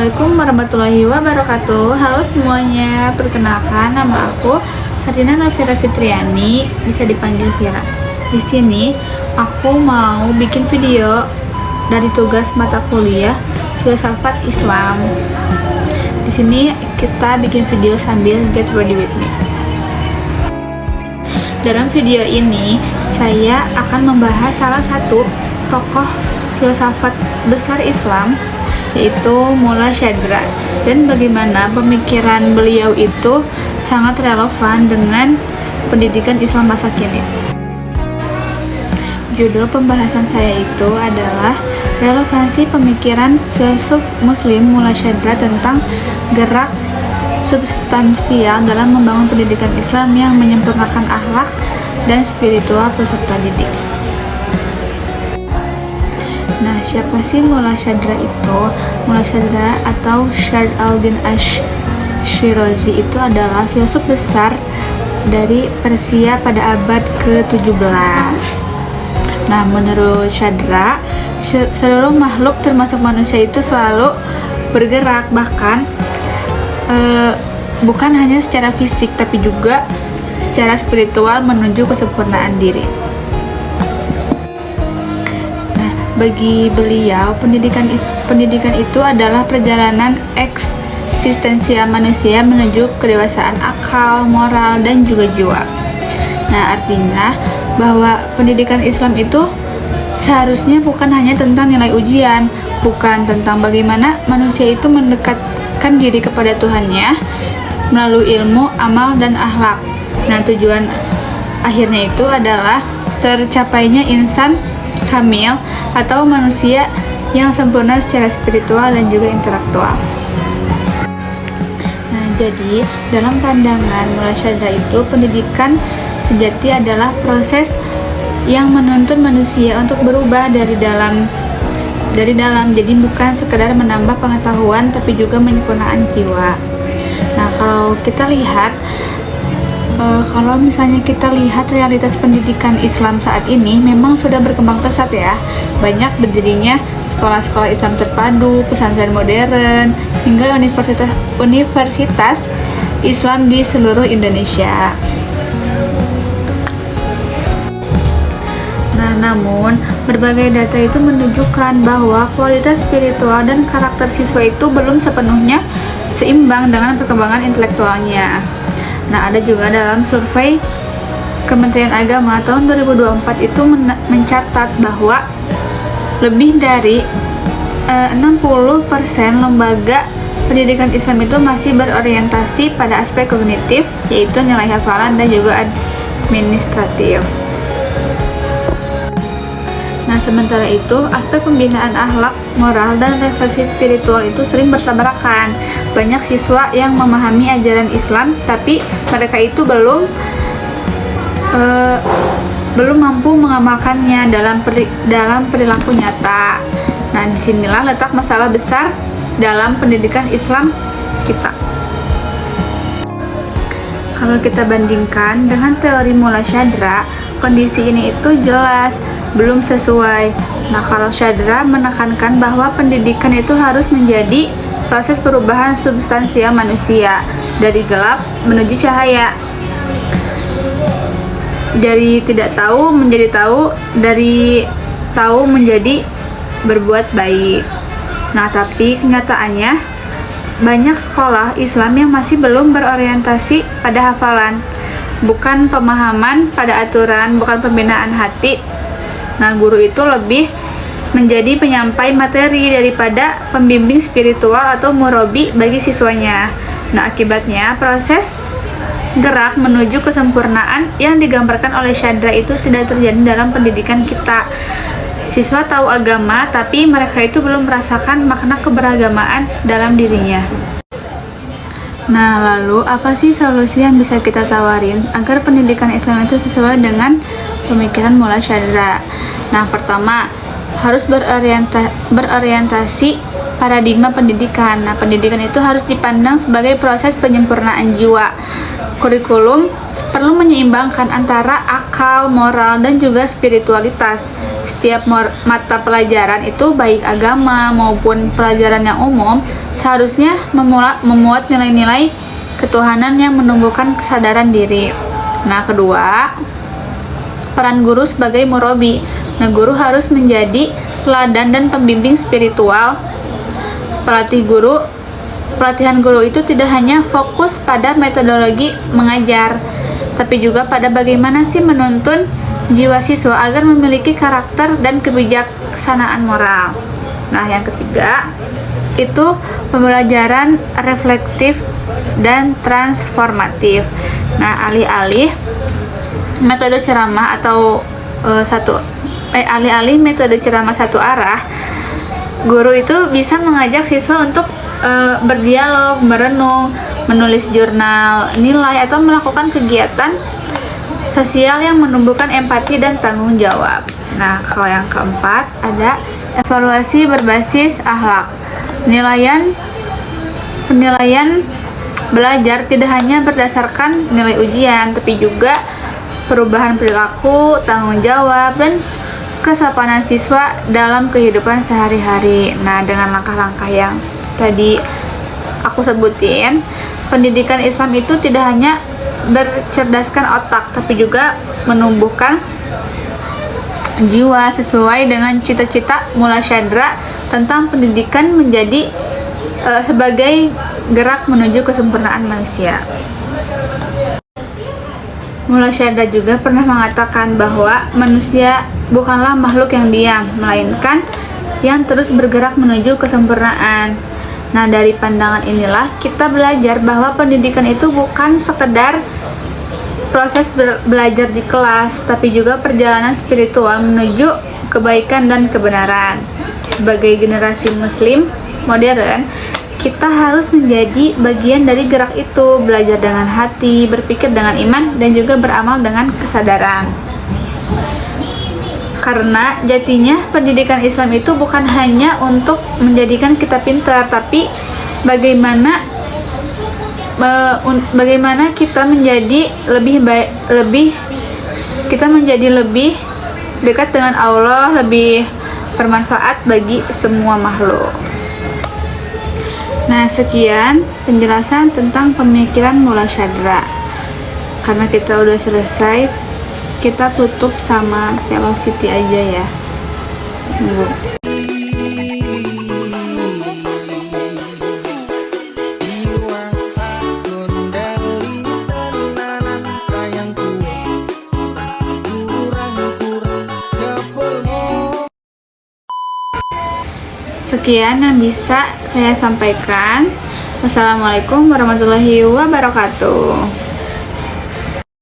Assalamualaikum warahmatullahi wabarakatuh. Halo semuanya, perkenalkan nama aku Harina Novira Fitriani, bisa dipanggil Vira. Di sini aku mau bikin video dari tugas mata kuliah Filsafat Islam. Di sini kita bikin video sambil get ready with me. Dalam video ini saya akan membahas salah satu tokoh filsafat besar Islam, yaitu Mullah Syadra, dan bagaimana pemikiran beliau itu sangat relevan dengan pendidikan Islam masa kini. Judul pembahasan saya itu adalah relevansi pemikiran filsuf Muslim Mullah Syadra tentang gerak substansial dalam membangun pendidikan Islam yang menyempurnakan akhlak dan spiritual peserta didik. Nah, siapa sih Mullah Syadra itu? Mullah Syadra atau Shad al-Din Ash-Shirazi itu adalah filsuf besar dari Persia pada abad ke-17. Nah, menurut Syadra, seluruh makhluk termasuk manusia itu selalu bergerak, bahkan bukan hanya secara fisik tapi juga secara spiritual menuju kesempurnaan diri. Bagi beliau, pendidikan itu adalah perjalanan eksistensial manusia menuju kedewasaan akal, moral, dan juga jiwa. Nah, artinya bahwa pendidikan Islam itu seharusnya bukan hanya tentang nilai ujian, bukan tentang bagaimana manusia itu mendekatkan diri kepada Tuhannya melalui ilmu, amal, dan akhlak. Nah, tujuan akhirnya itu adalah tercapainya insan kamil atau manusia yang sempurna secara spiritual dan juga intelektual. Nah, jadi dalam pandangan Mullah Syadra itu, pendidikan sejati adalah proses yang menuntun manusia untuk berubah dari dalam. Jadi bukan sekedar menambah pengetahuan tapi juga menyempurnakan jiwa. Nah, kalau misalnya kita lihat realitas pendidikan Islam saat ini memang sudah berkembang pesat ya. Banyak berdirinya sekolah-sekolah Islam terpadu, pesantren modern, hingga universitas Islam di seluruh Indonesia. Nah, namun berbagai data itu menunjukkan bahwa kualitas spiritual dan karakter siswa itu belum sepenuhnya seimbang dengan perkembangan intelektualnya. Nah, ada juga dalam survei Kementerian Agama tahun 2024 itu mencatat bahwa lebih dari 60% lembaga pendidikan Islam itu masih berorientasi pada aspek kognitif, yaitu nilai hafalan dan juga administratif. Nah, sementara itu, aspek pembinaan akhlak, moral, dan refleksi spiritual itu sering bertabrakan. Banyak siswa yang memahami ajaran Islam, tapi mereka itu belum mampu mengamalkannya dalam perilaku nyata. Nah, disinilah letak masalah besar dalam pendidikan Islam kita. Kalau kita bandingkan dengan teori Mullah Syadra, kondisi ini itu jelas belum sesuai. Nah, kalau Syadra menekankan bahwa pendidikan itu harus menjadi proses perubahan substansial manusia dari gelap menuju cahaya, dari tidak tahu menjadi tahu, dari tahu menjadi berbuat baik. Nah, tapi kenyataannya banyak sekolah Islam yang masih belum berorientasi pada hafalan, bukan pemahaman pada aturan, bukan pembinaan hati. Nah, guru itu lebih menjadi penyampai materi daripada pembimbing spiritual atau murabi bagi siswanya. Nah, akibatnya proses gerak menuju kesempurnaan yang digambarkan oleh Syadra itu tidak terjadi dalam pendidikan kita. Siswa tahu agama, tapi mereka itu belum merasakan makna keberagamaan dalam dirinya. Nah, lalu apa sih solusi yang bisa kita tawarin agar pendidikan Islam itu sesuai dengan pemikiran Mullah Syadra? Nah, pertama, harus berorientasi paradigma pendidikan. Nah, pendidikan itu harus dipandang sebagai proses penyempurnaan jiwa. Kurikulum perlu menyeimbangkan antara akal, moral, dan juga spiritualitas. Setiap mata pelajaran itu, baik agama maupun pelajaran yang umum, seharusnya memuat nilai-nilai ketuhanan yang menumbuhkan kesadaran diri. Nah, kedua, peran guru sebagai murabi. Nah, guru harus menjadi teladan dan pembimbing spiritual. Pelatihan guru itu tidak hanya fokus pada metodologi mengajar, tapi juga pada bagaimana sih menuntun jiwa siswa agar memiliki karakter dan kebijaksanaan moral. Nah, yang ketiga itu pembelajaran reflektif dan transformatif. Nah, alih-alih metode ceramah atau alih-alih metode ceramah satu arah, guru itu bisa mengajak siswa untuk berdialog, merenung, menulis jurnal nilai, atau melakukan kegiatan sosial yang menumbuhkan empati dan tanggung jawab. Nah, kalau yang keempat ada evaluasi berbasis akhlak. Penilaian belajar tidak hanya berdasarkan nilai ujian, tapi juga perubahan perilaku, tanggung jawab, dan kesopanan siswa dalam kehidupan sehari-hari. Nah, dengan langkah-langkah yang tadi aku sebutin, pendidikan Islam itu tidak hanya bercerdaskan otak, tapi juga menumbuhkan jiwa sesuai dengan cita-cita Mula Syadra tentang pendidikan menjadi sebagai gerak menuju kesempurnaan manusia. Mula Syadra juga pernah mengatakan bahwa manusia bukanlah makhluk yang diam, melainkan yang terus bergerak menuju kesempurnaan. Nah, dari pandangan inilah kita belajar bahwa pendidikan itu bukan sekedar proses belajar di kelas, tapi juga perjalanan spiritual menuju kebaikan dan kebenaran. Sebagai generasi muslim modern, kita harus menjadi bagian dari gerak itu, belajar dengan hati, berpikir dengan iman, dan juga beramal dengan kesadaran. Karena jatinya pendidikan Islam itu bukan hanya untuk menjadikan kita pintar, tapi bagaimana kita menjadi lebih dekat dengan Allah, lebih bermanfaat bagi semua makhluk. Nah, sekian penjelasan tentang pemikiran Mula Syadra. Karena kita udah selesai, kita tutup sama velocity aja ya. Tunggu. Sekian yang bisa saya sampaikan. Wassalamualaikum warahmatullahi wabarakatuh.